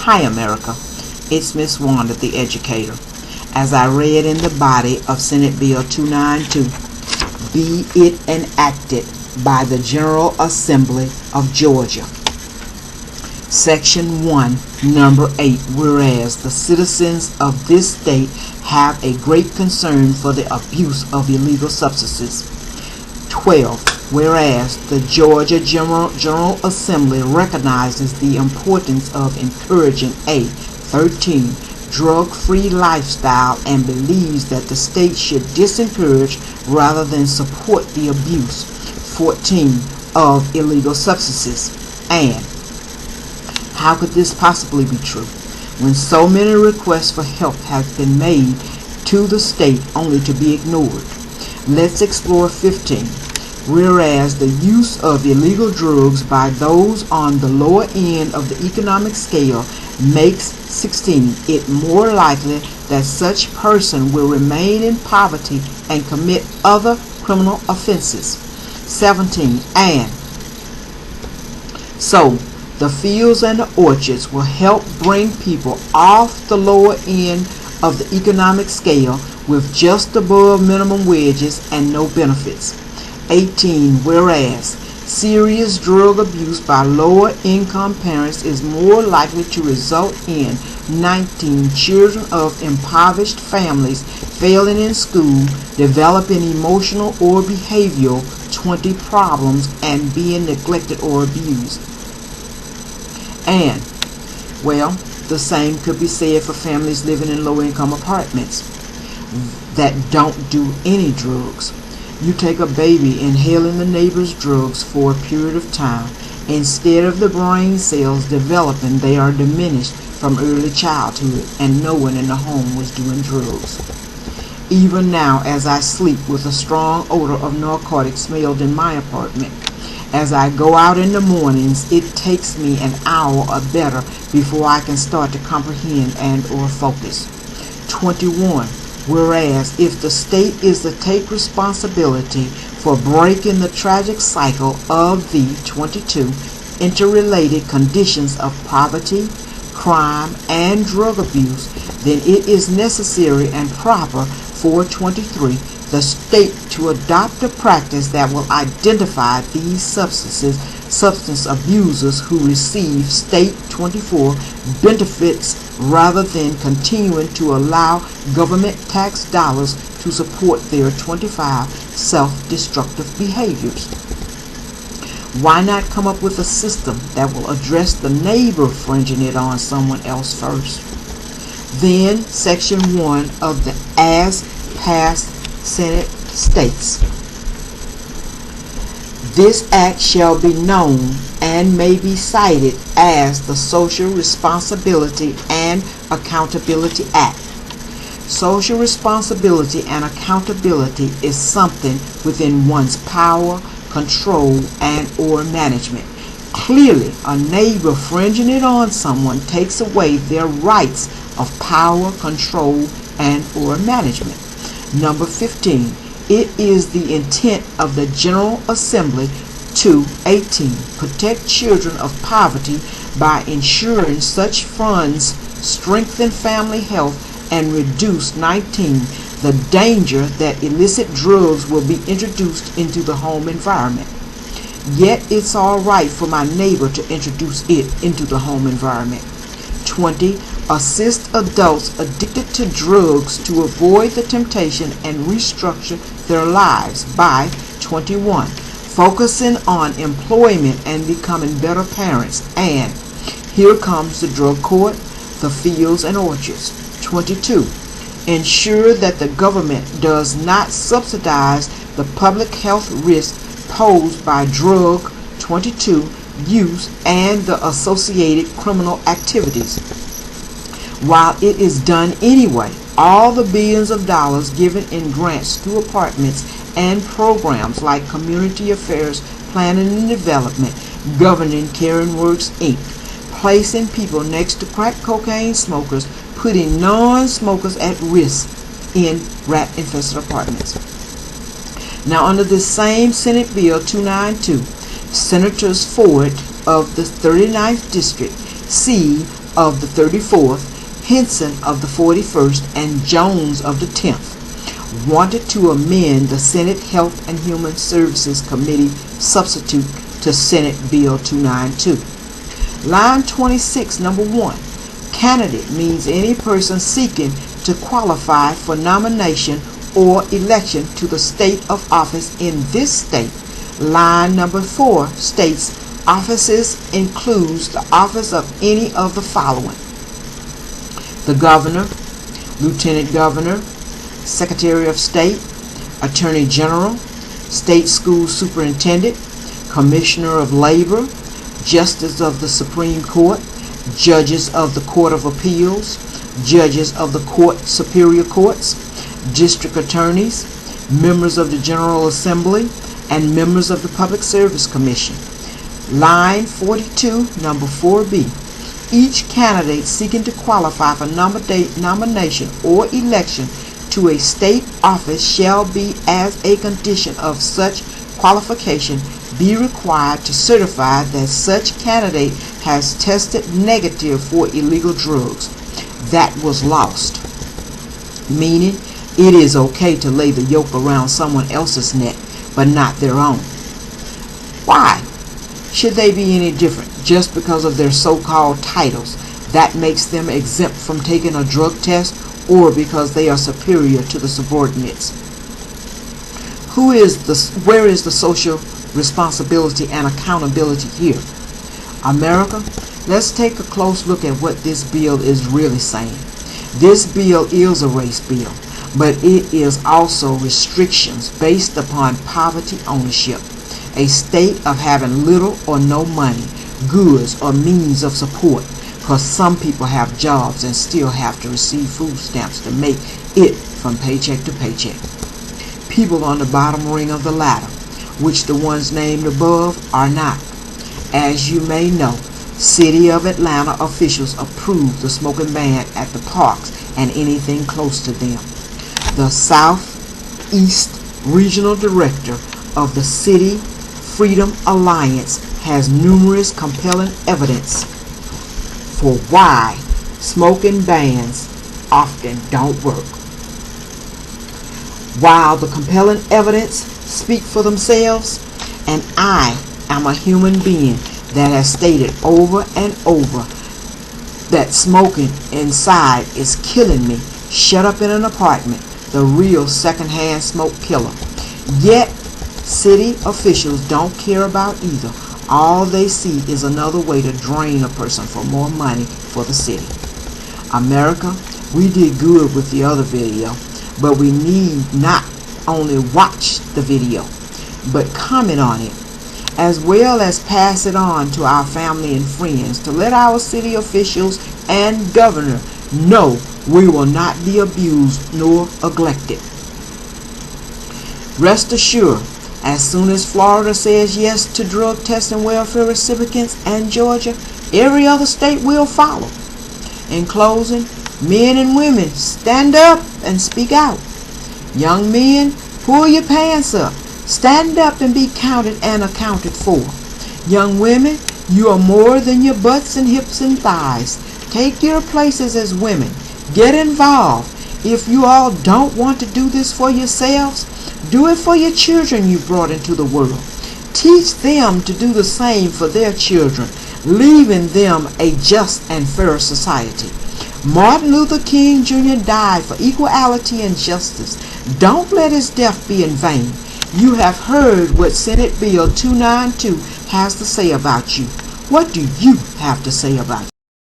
Hi America, it's Miss Wanda, the Educator. As I read in the body of Senate Bill 292, be it enacted by the General Assembly of Georgia. Section 1, Number 8, whereas the citizens of this state have a great concern for the abuse of illegal substances. 12. Whereas the Georgia General Assembly recognizes the importance of encouraging a 13. drug-free lifestyle and believes that the state should disencourage rather than support the abuse 14. of illegal substances. And how could this possibly be true when so many requests for help have been made to the state only to be ignored? Let's explore 15. Whereas the use of illegal drugs by those on the lower end of the economic scale makes 16. it more likely that such person will remain in poverty and commit other criminal offenses. 17. And so the fields and the orchards will help bring people off the lower end of the economic scale with just above minimum wages and no benefits. 18. Whereas serious drug abuse by lower income parents is more likely to result in 19. children of impoverished families failing in school, developing emotional or behavioral 20 problems, and being neglected or abused. And, well, the same could be said for families living in low-income apartments that don't do any drugs. You take a baby inhaling the neighbor's drugs for a period of time. Instead of the brain cells developing, they are diminished from early childhood, and no one in the home was doing drugs. Even now, as I sleep with a strong odor of narcotics smelled in my apartment, as I go out in the mornings, it takes me an hour or better before I can start to comprehend and or focus. 21. Whereas if the state is to take responsibility for breaking the tragic cycle of the 22 interrelated conditions of poverty, crime, and drug abuse, then it is necessary and proper for 23 the state to adopt a practice that will identify these substance abusers who receive state 24 benefits rather than continuing to allow government tax dollars to support their 25 self-destructive behaviors. Why not come up with a system that will address the neighbor fringing it on someone else first? Then Section 1 of the as-passed Senate states, this act shall be known and may be cited as the Social Responsibility and Accountability Act. Social responsibility and accountability is something within one's power, control, and or management. Clearly, a neighbor fringing it on someone takes away their rights of power, control, and or management. Number 15. It is the intent of the General Assembly to 18. Protect children of poverty by ensuring such funds strengthen family health and reduce 19. the danger that illicit drugs will be introduced into the home environment. Yet it's all right for my neighbor to introduce it into the home environment. 20. Assist adults addicted to drugs to avoid the temptation and restructure their lives by 21. Focusing on employment and becoming better parents. And here comes the drug court, the fields and orchards. 22. Ensure that the government does not subsidize the public health risk posed by drug 22 use and the associated criminal activities. While it is done anyway, all the billions of dollars given in grants to apartments and programs like Community Affairs Planning and Development, governing Caring Works, Inc., placing people next to crack cocaine smokers, putting non-smokers at risk in rat-infested apartments. Now, under this same Senate Bill 292, Senators Ford of the 39th District, C. of the 34th, Henson of the 41st, and Jones of the 10th wanted to amend the Senate Health and Human Services Committee substitute to Senate Bill 292. Line 26, number 1. Candidate means any person seeking to qualify for nomination or election to the state of office in this state. Line number 4 states offices includes the office of any of the following: the governor, lieutenant governor, secretary of state, attorney general, state school superintendent, commissioner of labor, justice of the Supreme Court, judges of the Court of Appeals, judges of the Superior Courts, district attorneys, members of the General Assembly, and members of the Public Service Commission. Line 42, number 4B. Each candidate seeking to qualify for nomination or election to a state office shall be, as a condition of such qualification, be required to certify that such candidate has tested negative for illegal drugs. That was lost, meaning it is okay to lay the yoke around someone else's neck, but not their own. Why should they be any different just because of their so-called titles? That makes them exempt from taking a drug test, or because they are superior to the subordinates. Where is the social responsibility and accountability here? America, let's take a close look at what this bill is really saying. This bill is a race bill, but it is also restrictions based upon poverty ownership, a state of having little or no money, goods, or means of support, because some people have jobs and still have to receive food stamps to make it from paycheck to paycheck. People on the bottom ring of the ladder, which the ones named above are not. As you may know, City of Atlanta officials approved the smoking ban at the parks and anything close to them. The Southeast Regional Director of the City Freedom Alliance has numerous compelling evidence for why smoking bans often don't work. While the compelling evidence speak for themselves, and I am a human being that has stated over and over that smoking inside is killing me, shut up in an apartment, the real secondhand smoke killer. Yet, city officials don't care about either. All they see is another way to drain a person for more money for the city. America, we did good with the other video, but we need not only watch the video, but comment on it, as well as pass it on to our family and friends to let our city officials and governor know we will not be abused nor neglected. Rest assured, as soon as Florida says yes to drug testing welfare recipients and Georgia, every other state will follow. In closing, men and women, stand up and speak out. Young men, pull your pants up. Stand up and be counted and accounted for. Young women, you are more than your butts and hips and thighs. Take your places as women. Get involved. If you all don't want to do this for yourselves, do it for your children you brought into the world. Teach them to do the same for their children, leaving them a just and fair society. Martin Luther King Jr. died for equality and justice. Don't let his death be in vain. You have heard what Senate Bill 292 has to say about you. What do you have to say about